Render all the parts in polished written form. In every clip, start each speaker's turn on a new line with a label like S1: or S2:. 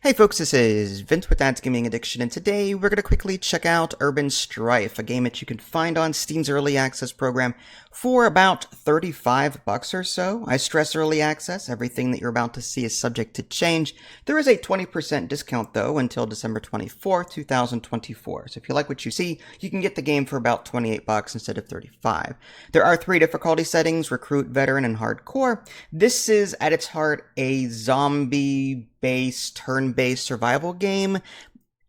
S1: Hey folks, this is Vince with Dad's Gaming Addiction, and today we're going to quickly check out Urban Strife, a game that you can find on Steam's Early Access program for about $35 or so. I stress early access. Everything that you're about to see is subject to change. There is a 20% discount though until December 24th, 2024. So if you like what you see, you can get the game for about $28 instead of $35. There are 3 difficulty settings: Recruit, Veteran, and Hardcore. This is at its heart a zombie-based, turn-based survival game.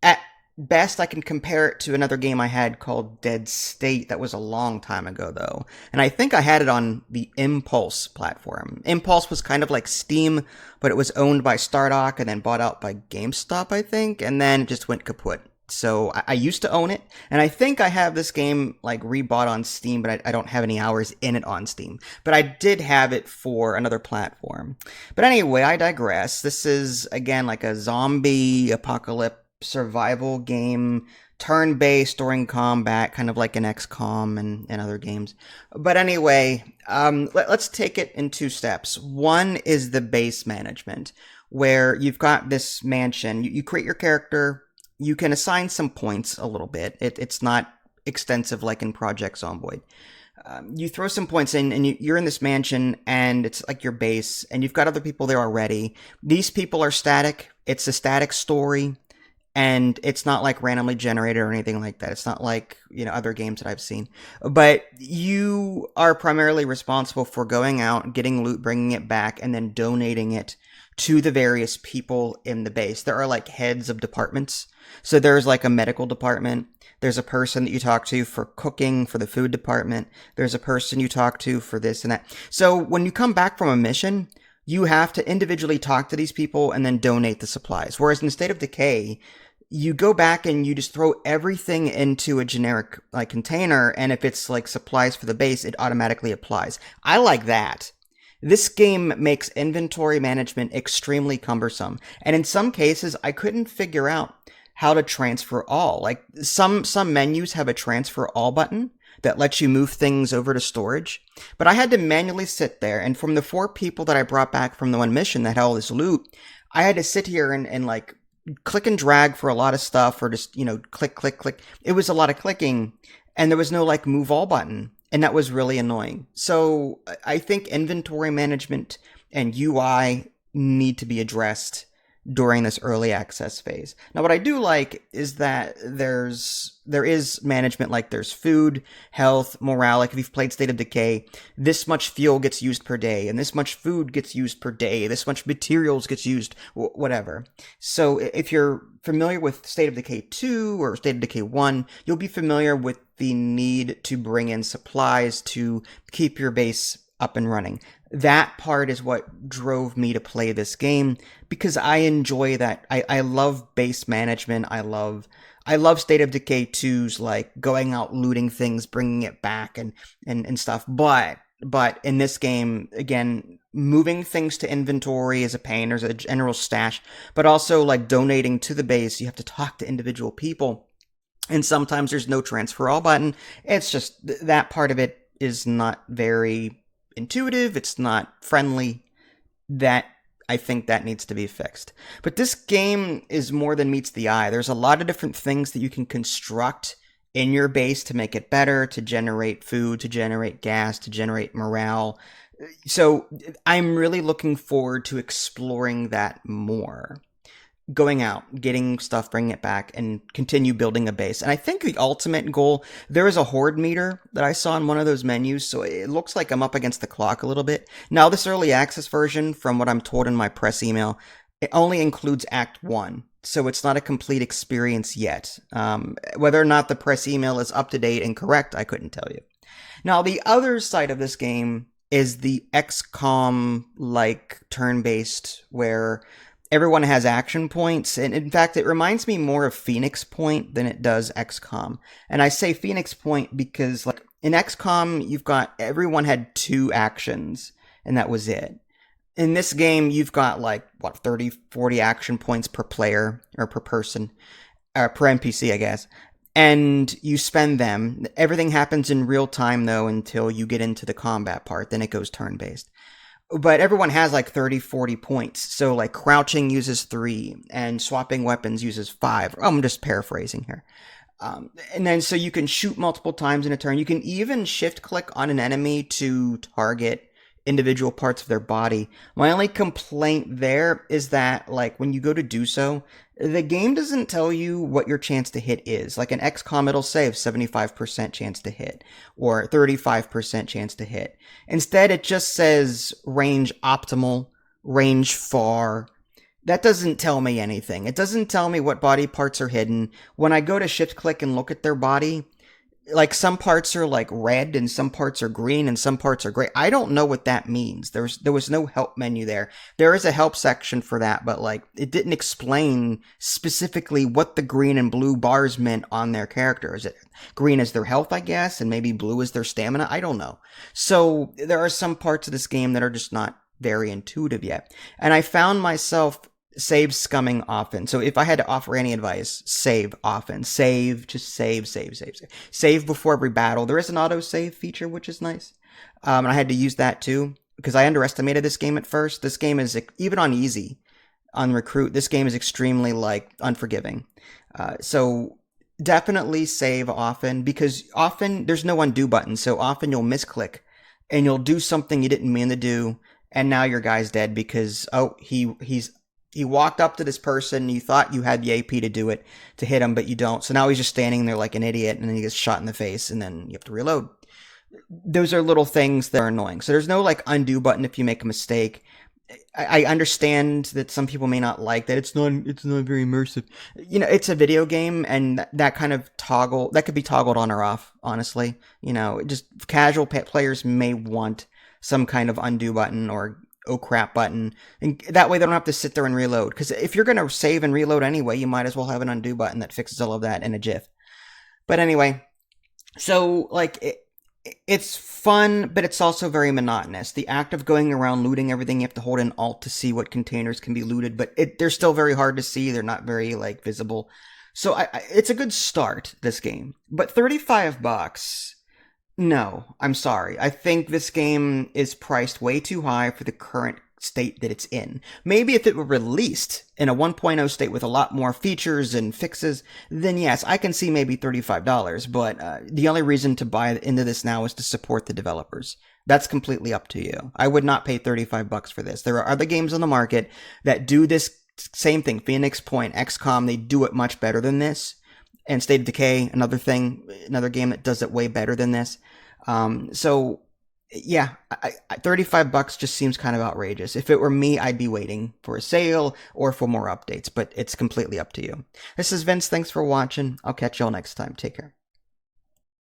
S1: At best, I can compare it to another game I had called Dead State. That was a long time ago, though. And I think I had it on the Impulse platform. Impulse was kind of like Steam, but it was owned by Stardock and then bought out by GameStop, I think, and then it just went kaput. So I used to own it, and I think I have this game like rebought on Steam, but I don't have any hours in it on Steam. But I did have it for another platform. But anyway, I digress. This is, again, like a zombie apocalypse survival game, turn-based during combat, kind of like an XCOM and other games. But anyway, let's take it in 2 steps. One is the base management, where you've got this mansion. You create your character. You can assign some points a little bit. It's not extensive like in Project Zomboid. You throw some points in, and you're in this mansion, and it's like your base, and you've got other people there already. These people are static. It's a static story, and it's not like randomly generated or anything like that. It's not like, other games that I've seen. But you are primarily responsible for going out, getting loot, bringing it back, and then donating it to the various people in the base. There are like heads of departments. So there's like a medical department. There's a person that you talk to for cooking, for the food department. There's a person you talk to for this and that. So when you come back from a mission, you have to individually talk to these people and then donate the supplies. Whereas in State of Decay, you go back and you just throw everything into a generic like container, and if it's like supplies for the base, it automatically applies. I like that. This game makes inventory management extremely cumbersome, and in some cases, I couldn't figure out how to transfer all. Like some menus have a transfer all button that lets you move things over to storage, but I had to manually sit there, and from the 4 people that I brought back from the one mission that had all this loot, I had to sit here and like click and drag for a lot of stuff, or just, click, click, click. It was a lot of clicking, and there was no like move all button. And that was really annoying. So I think inventory management and UI need to be addressed during this early access phase. Now, what I do like is that there is management, like there's food, health, morale. Like if you've played State of Decay, this much fuel gets used per day, and this much food gets used per day, this much materials gets used, whatever. So if you're familiar with State of Decay 2 or State of Decay 1, you'll be familiar with the need to bring in supplies to keep your base up and running. That part is what drove me to play this game, because I enjoy that. I love base management. I love State of Decay 2's like going out, looting things, bringing it back and stuff. But in this game, again, moving things to inventory is a pain. There's a general stash, but also like donating to the base, you have to talk to individual people. And sometimes there's no transfer all button. It's just that part of it is not very intuitive. It's not friendly. That I think that needs to be fixed. But this game is more than meets the eye. There's a lot of different things that you can construct in your base to make it better, to generate food, to generate gas, to generate morale. So I'm really looking forward to exploring that more. Going out, getting stuff, bringing it back, and continue building a base. And I think the ultimate goal, there is a horde meter that I saw in one of those menus, so it looks like I'm up against the clock a little bit. Now, this early access version, from what I'm told in my press email, it only includes Act 1, so it's not a complete experience yet. Whether or not the press email is up to date and correct, I couldn't tell you. Now, the other side of this game is the XCOM-like turn-based, where everyone has action points, and in fact, it reminds me more of Phoenix Point than it does XCOM. And I say Phoenix Point because, like, in XCOM, everyone had 2 actions, and that was it. In this game, you've got, 30, 40 action points per player, or per person, or per NPC, I guess. And you spend them. Everything happens in real time, though, until you get into the combat part. Then it goes turn-based. but everyone has like 30, 40 points. So like crouching uses 3 and swapping weapons uses 5. I'm just paraphrasing here. And then so you can shoot multiple times in a turn. You can even shift click on an enemy to target individual parts of their body. My only complaint there is that like when you go to do so, the game doesn't tell you what your chance to hit is. Like in XCOM, it'll say 75% chance to hit or 35% chance to hit. Instead, it just says range optimal, range far. That doesn't tell me anything. It doesn't tell me what body parts are hidden. When I go to shift click and look at their body, like some parts are like red and some parts are green and some parts are gray. I don't know what that means. There was no help menu there. There is a help section for that, but like it didn't explain specifically what the green and blue bars meant on their character. Is it green is their health, I guess, and maybe blue is their stamina? I don't know. So there are some parts of this game that are just not very intuitive yet. And I found myself save scumming often. So if I had to offer any advice, save often. Just save. Save before every battle. There is an auto save feature, which is nice. And I had to use that too, because I underestimated this game at first. This game is, even on easy, on recruit, this game is extremely like unforgiving. So definitely save often, because often there's no undo button. So often you'll misclick and you'll do something you didn't mean to do. And now your guy's dead because, oh, he walked up to this person, you thought you had the AP to do it, to hit him, but you don't. So now he's just standing there like an idiot, and then he gets shot in the face, and then you have to reload. Those are little things that are annoying. So there's no like undo button if you make a mistake. I understand that some people may not like that. It's not very immersive. You know, it's a video game, and that kind of toggle, that could be toggled on or off, honestly. You know, just casual players may want some kind of undo button or oh crap button, and that way they don't have to sit there and reload, because if you're going to save and reload anyway, you might as well have an undo button that fixes all of that in a jiff. But anyway, so like it's fun, but it's also very monotonous. The act of going around looting everything, you have to hold an alt to see what containers can be looted, but they're still very hard to see. They're not very like visible. So it's a good start, this game, but $35. No, I'm sorry. I think this game is priced way too high for the current state that it's in. Maybe if it were released in a 1.0 state with a lot more features and fixes, then yes, I can see maybe $35, but the only reason to buy into this now is to support the developers. That's completely up to you. I would not pay $35 for this. There are other games on the market that do this same thing. Phoenix Point, XCOM, they do it much better than this. And State of Decay, another game that does it way better than this. So yeah, $35 just seems kind of outrageous. If it were me, I'd be waiting for a sale or for more updates, but it's completely up to you. This is Vince. Thanks for watching. I'll catch y'all next time. Take care.